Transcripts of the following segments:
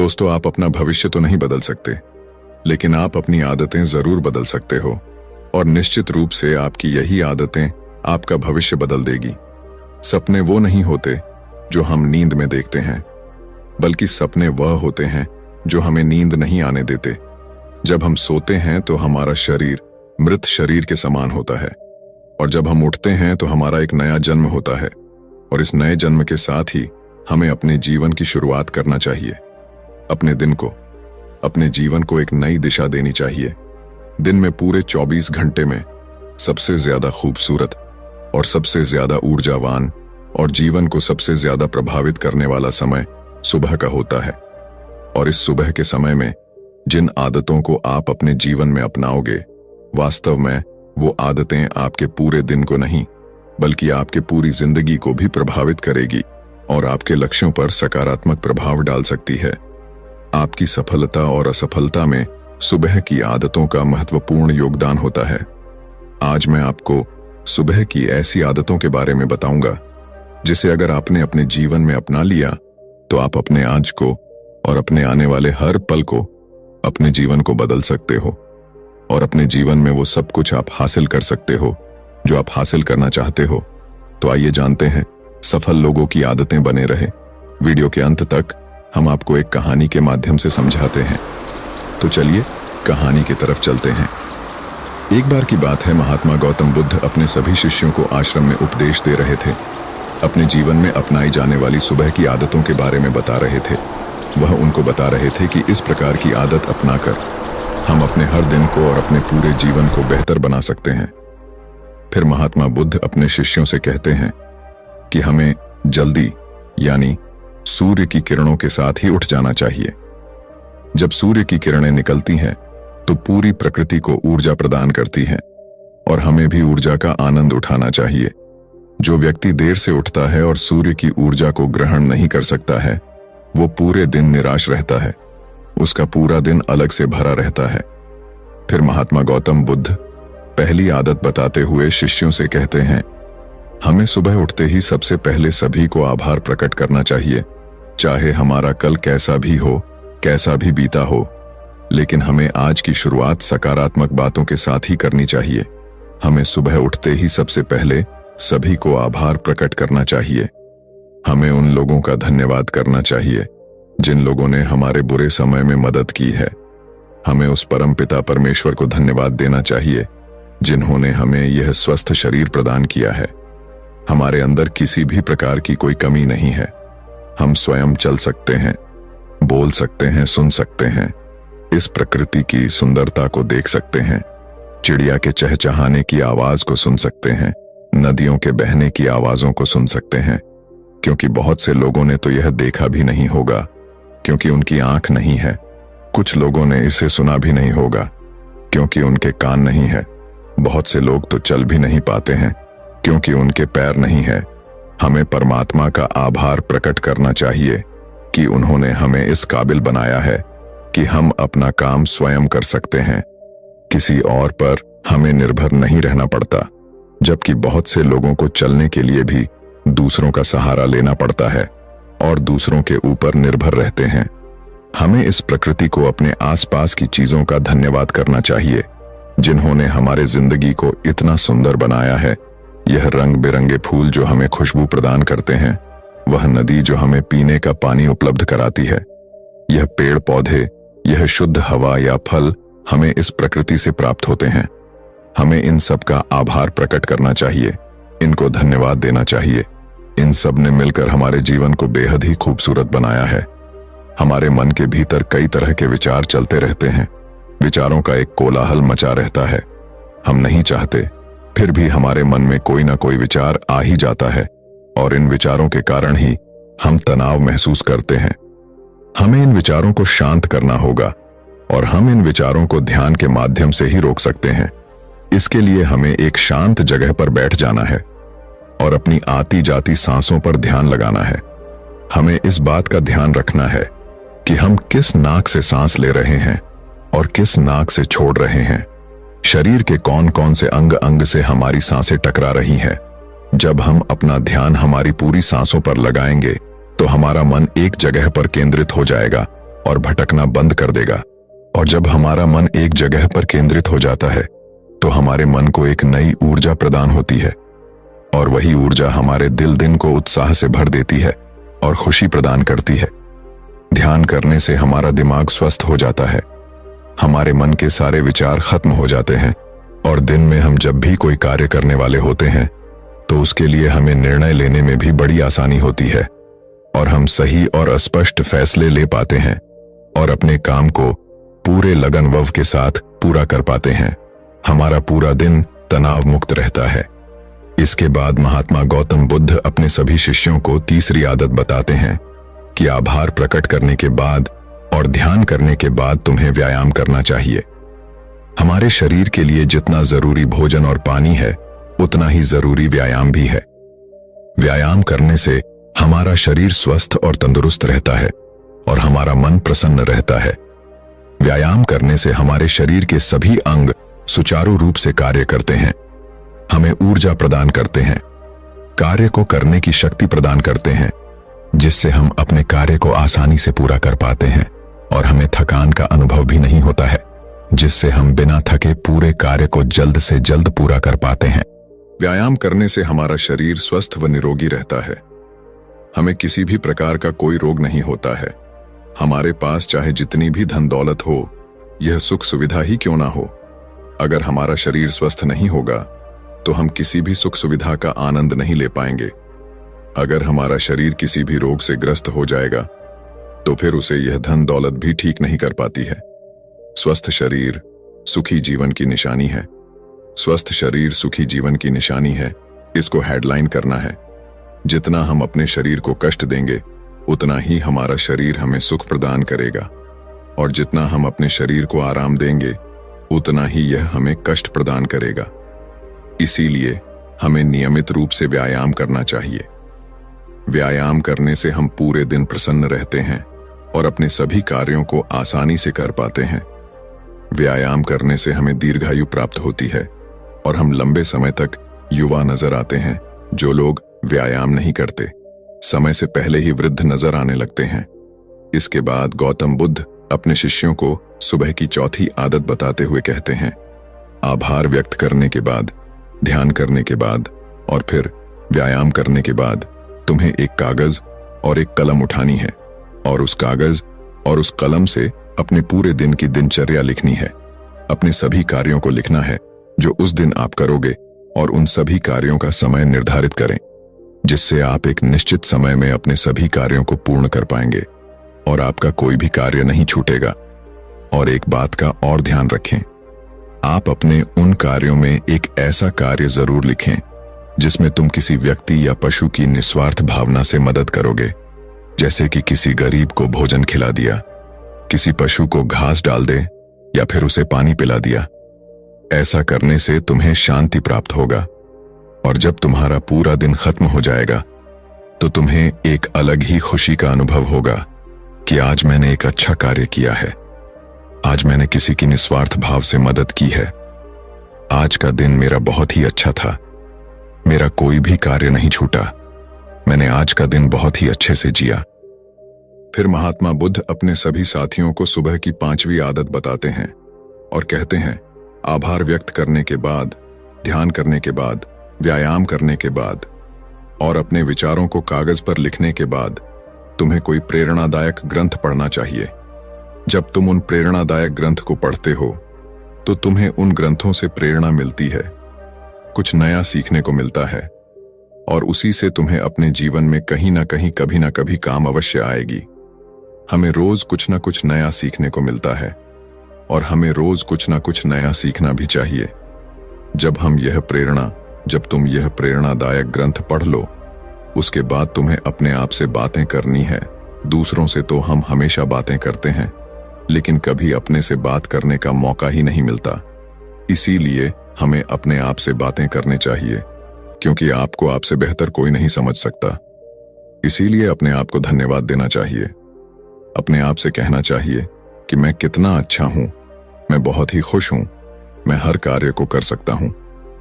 दोस्तों, आप अपना भविष्य तो नहीं बदल सकते, लेकिन आप अपनी आदतें जरूर बदल सकते हो और निश्चित रूप से आपकी यही आदतें आपका भविष्य बदल देगी। सपने वो नहीं होते जो हम नींद में देखते हैं, बल्कि सपने वह होते हैं जो हमें नींद नहीं आने देते। जब हम सोते हैं तो हमारा शरीर मृत शरीर के समान होता है, और जब हम उठते हैं तो हमारा एक नया जन्म होता है, और इस नए जन्म के साथ ही हमें अपने जीवन की शुरुआत करना चाहिए। अपने दिन को, अपने जीवन को एक नई दिशा देनी चाहिए। दिन में पूरे 24 घंटे में सबसे ज्यादा खूबसूरत और सबसे ज्यादा ऊर्जावान और जीवन को सबसे ज्यादा प्रभावित करने वाला समय सुबह का होता है। और इस सुबह के समय में जिन आदतों को आप अपने जीवन में अपनाओगे, वास्तव में वो आदतें आपके पूरे दिन को नहीं, बल्कि आपके पूरी जिंदगी को भी प्रभावित करेगी और आपके लक्ष्यों पर सकारात्मक प्रभाव डाल सकती है। आपकी सफलता और असफलता में सुबह की आदतों का महत्वपूर्ण योगदान होता है। आज मैं आपको सुबह की ऐसी आदतों के बारे में बताऊंगा जिसे अगर आपने अपने जीवन में अपना लिया तो आप अपने आज को और अपने आने वाले हर पल को, अपने जीवन को बदल सकते हो और अपने जीवन में वो सब कुछ आप हासिल कर सकते हो जो आप हासिल करना चाहते हो। तो आइए जानते हैं सफल लोगों की आदतें। बने रहे वीडियो के अंत तक, हम आपको एक कहानी के माध्यम से समझाते हैं। तो चलिए कहानी की तरफ चलते हैं। एक बार की बात है, महात्मा गौतम बुद्ध अपने सभी शिष्यों को आश्रम में उपदेश दे रहे थे। अपने जीवन में अपनाई जाने वाली सुबह की आदतों के बारे में बता रहे थे। वह उनको बता रहे थे कि इस प्रकार की आदत अपनाकर हम अपने हर दिन को और अपने पूरे जीवन को बेहतर बना सकते हैं। फिर महात्मा बुद्ध अपने शिष्यों से कहते हैं कि हमें जल्दी, यानी सूर्य की किरणों के साथ ही उठ जाना चाहिए। जब सूर्य की किरणें निकलती हैं तो पूरी प्रकृति को ऊर्जा प्रदान करती हैं और हमें भी ऊर्जा का आनंद उठाना चाहिए। जो व्यक्ति देर से उठता है और सूर्य की ऊर्जा को ग्रहण नहीं कर सकता है, वो पूरे दिन निराश रहता है। उसका पूरा दिन अलग से भरा रहता है। फिर महात्मा गौतम बुद्ध पहली आदत बताते हुए शिष्यों से कहते हैं, हमें सुबह उठते ही सबसे पहले सभी को आभार प्रकट करना चाहिए। चाहे हमारा कल कैसा भी हो, कैसा भी बीता हो, लेकिन हमें आज की शुरुआत सकारात्मक बातों के साथ ही करनी चाहिए। हमें सुबह उठते ही सबसे पहले सभी को आभार प्रकट करना चाहिए। हमें उन लोगों का धन्यवाद करना चाहिए जिन लोगों ने हमारे बुरे समय में मदद की है। हमें उस परमपिता परमेश्वर को धन्यवाद देना चाहिए जिन्होंने हमें यह स्वस्थ शरीर प्रदान किया है। हमारे अंदर किसी भी प्रकार की कोई कमी नहीं है। हम स्वयं चल सकते हैं, बोल सकते हैं, सुन सकते हैं, इस प्रकृति की सुंदरता को देख सकते हैं, चिड़िया के चहचहाने की आवाज को सुन सकते हैं, नदियों के बहने की आवाजों को सुन सकते हैं। क्योंकि बहुत से लोगों ने तो यह देखा भी नहीं होगा क्योंकि उनकी आंख नहीं है। कुछ लोगों ने इसे सुना भी नहीं होगा क्योंकि उनके कान नहीं है। बहुत से लोग तो चल भी नहीं पाते हैं क्योंकि उनके पैर नहीं है। हमें परमात्मा का आभार प्रकट करना चाहिए कि उन्होंने हमें इस काबिल बनाया है कि हम अपना काम स्वयं कर सकते हैं। किसी और पर हमें निर्भर नहीं रहना पड़ता, जबकि बहुत से लोगों को चलने के लिए भी दूसरों का सहारा लेना पड़ता है और दूसरों के ऊपर निर्भर रहते हैं। हमें इस प्रकृति को, अपने आसपास की चीजों का धन्यवाद करना चाहिए जिन्होंने हमारे जिंदगी को इतना सुंदर बनाया है। यह रंग बिरंगे फूल जो हमें खुशबू प्रदान करते हैं, वह नदी जो हमें पीने का पानी उपलब्ध कराती है, यह पेड़ पौधे, यह शुद्ध हवा या फल हमें इस प्रकृति से प्राप्त होते हैं। हमें इन सब का आभार प्रकट करना चाहिए, इनको धन्यवाद देना चाहिए। इन सब ने मिलकर हमारे जीवन को बेहद ही खूबसूरत बनाया है। हमारे मन के भीतर कई तरह के विचार चलते रहते हैं। विचारों का एक कोलाहल मचा रहता है। हम नहीं चाहते, फिर भी हमारे मन में कोई ना कोई विचार आ ही जाता है और इन विचारों के कारण ही हम तनाव महसूस करते हैं। हमें इन विचारों को शांत करना होगा और हम इन विचारों को ध्यान के माध्यम से ही रोक सकते हैं। इसके लिए हमें एक शांत जगह पर बैठ जाना है और अपनी आती जाती सांसों पर ध्यान लगाना है। हमें इस बात का ध्यान रखना है कि हम किस नाक से सांस ले रहे हैं और किस नाक से छोड़ रहे हैं। शरीर के कौन कौन से अंग अंग से हमारी सांसें टकरा रही हैं। जब हम अपना ध्यान हमारी पूरी सांसों पर लगाएंगे तो हमारा मन एक जगह पर केंद्रित हो जाएगा और भटकना बंद कर देगा। और जब हमारा मन एक जगह पर केंद्रित हो जाता है तो हमारे मन को एक नई ऊर्जा प्रदान होती है, और वही ऊर्जा हमारे दिन को उत्साह से भर देती है और खुशी प्रदान करती है। ध्यान करने से हमारा दिमाग स्वस्थ हो जाता है, हमारे मन के सारे विचार खत्म हो जाते हैं, और दिन में हम जब भी कोई कार्य करने वाले होते हैं तो उसके लिए हमें निर्णय लेने में भी बड़ी आसानी होती है, और हम सही और स्पष्ट फैसले ले पाते हैं और अपने काम को पूरे लगन वव के साथ पूरा कर पाते हैं। हमारा पूरा दिन तनाव मुक्त रहता है। इसके बाद महात्मा गौतम बुद्ध अपने सभी शिष्यों को तीसरी आदत बताते हैं कि आभार प्रकट करने के बाद और ध्यान करने के बाद तुम्हें व्यायाम करना चाहिए। हमारे शरीर के लिए जितना जरूरी भोजन और पानी है उतना ही जरूरी व्यायाम भी है। व्यायाम करने से हमारा शरीर स्वस्थ और तंदुरुस्त रहता है और हमारा मन प्रसन्न रहता है। व्यायाम करने से हमारे शरीर के सभी अंग सुचारू रूप से कार्य करते हैं, हमें ऊर्जा प्रदान करते हैं, कार्य को करने की शक्ति प्रदान करते हैं, जिससे हम अपने कार्य को आसानी से पूरा कर पाते हैं और हमें थकान का अनुभव भी नहीं होता है, जिससे हम बिना थके पूरे कार्य को जल्द से जल्द पूरा कर पाते हैं। व्यायाम करने से हमारा शरीर स्वस्थ व निरोगी रहता है। हमें किसी भी प्रकार का कोई रोग नहीं होता है। हमारे पास चाहे जितनी भी धन दौलत हो, यह सुख सुविधा ही क्यों ना हो, अगर हमारा शरीर स्वस्थ नहीं होगा तो हम किसी भी सुख सुविधा का आनंद नहीं ले पाएंगे। अगर हमारा शरीर किसी भी रोग से ग्रस्त हो जाएगा तो फिर उसे यह धन दौलत भी ठीक नहीं कर पाती है। स्वस्थ शरीर सुखी जीवन की निशानी है। स्वस्थ शरीर सुखी जीवन की निशानी है, इसको हेडलाइन करना है। जितना हम अपने शरीर को कष्ट देंगे उतना ही हमारा शरीर हमें सुख प्रदान करेगा, और जितना हम अपने शरीर को आराम देंगे उतना ही यह हमें कष्ट प्रदान करेगा। इसीलिए हमें नियमित रूप से व्यायाम करना चाहिए। व्यायाम करने से हम पूरे दिन प्रसन्न रहते हैं और अपने सभी कार्यों को आसानी से कर पाते हैं। व्यायाम करने से हमें दीर्घायु प्राप्त होती है और हम लंबे समय तक युवा नजर आते हैं। जो लोग व्यायाम नहीं करते समय से पहले ही वृद्ध नजर आने लगते हैं। इसके बाद गौतम बुद्ध अपने शिष्यों को सुबह की चौथी आदत बताते हुए कहते हैं, आभार व्यक्त करने के बाद, ध्यान करने के बाद और फिर व्यायाम करने के बाद तुम्हें एक कागज और एक कलम उठानी है और उस कागज और उस कलम से अपने पूरे दिन की दिनचर्या लिखनी है। अपने सभी कार्यों को लिखना है जो उस दिन आप करोगे और उन सभी कार्यों का समय निर्धारित करें, जिससे आप एक निश्चित समय में अपने सभी कार्यों को पूर्ण कर पाएंगे और आपका कोई भी कार्य नहीं छूटेगा। और एक बात का और ध्यान रखें, आप अपने उन कार्यों में एक ऐसा कार्य जरूर लिखें जिसमें तुम किसी व्यक्ति या पशु की निस्वार्थ भावना से मदद करोगे, जैसे कि किसी गरीब को भोजन खिला दिया, किसी पशु को घास डाल दे या फिर उसे पानी पिला दिया। ऐसा करने से तुम्हें शांति प्राप्त होगा और जब तुम्हारा पूरा दिन खत्म हो जाएगा तो तुम्हें एक अलग ही खुशी का अनुभव होगा कि आज मैंने एक अच्छा कार्य किया है, आज मैंने किसी की निस्वार्थ भाव से मदद की है, आज का दिन मेरा बहुत ही अच्छा था, मेरा कोई भी कार्य नहीं छूटा, मैंने आज का दिन बहुत ही अच्छे से जिया। फिर महात्मा बुद्ध अपने सभी साथियों को सुबह की 5वीं आदत बताते हैं और कहते हैं, आभार व्यक्त करने के बाद, ध्यान करने के बाद, व्यायाम करने के बाद और अपने विचारों को कागज पर लिखने के बाद तुम्हें कोई प्रेरणादायक ग्रंथ पढ़ना चाहिए। जब तुम उन प्रेरणादायक ग्रंथ को पढ़ते हो तो तुम्हें उन ग्रंथों से प्रेरणा मिलती है, कुछ नया सीखने को मिलता है और उसी से तुम्हें अपने जीवन में कहीं ना कहीं कभी ना कभी काम अवश्य आएगी। हमें रोज कुछ ना कुछ नया सीखने को मिलता है और हमें रोज कुछ ना कुछ नया सीखना भी चाहिए। जब तुम यह प्रेरणादायक ग्रंथ पढ़ लो, उसके बाद तुम्हें अपने आप से बातें करनी है। दूसरों से तो हम हमेशा बातें करते हैं, लेकिन कभी अपने से बात करने का मौका ही नहीं मिलता। इसीलिए हमें अपने आप से बातें करने चाहिए, क्योंकि आपको आपसे बेहतर कोई नहीं समझ सकता। इसीलिए अपने आप को धन्यवाद देना चाहिए। अपने आप से कहना चाहिए कि मैं कितना अच्छा हूं, मैं बहुत ही खुश हूं, मैं हर कार्य को कर सकता हूं,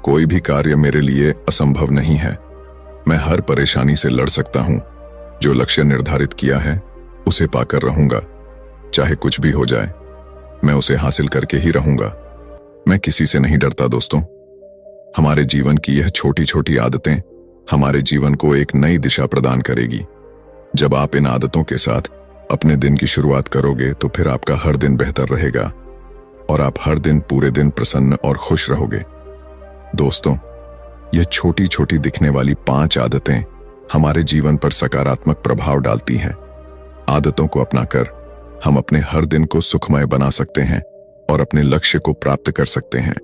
कोई भी कार्य मेरे लिए असंभव नहीं है, मैं हर परेशानी से लड़ सकता हूं, जो लक्ष्य निर्धारित किया है उसे पाकर रहूंगा। चाहे कुछ भी हो जाए, मैं उसे हासिल करके ही रहूंगा। मैं किसी से नहीं डरता दोस्तों। हमारे जीवन की यह छोटी छोटी आदतें हमारे जीवन को एक नई दिशा प्रदान करेगी। जब आप इन आदतों के साथ अपने दिन की शुरुआत करोगे तो फिर आपका हर दिन बेहतर रहेगा और आप हर दिन पूरे दिन प्रसन्न और खुश रहोगे। दोस्तों, यह छोटी छोटी दिखने वाली 5 आदतें हमारे जीवन पर सकारात्मक प्रभाव डालती हैं। आदतों को अपनाकर हम अपने हर दिन को सुखमय बना सकते हैं और अपने लक्ष्य को प्राप्त कर सकते हैं।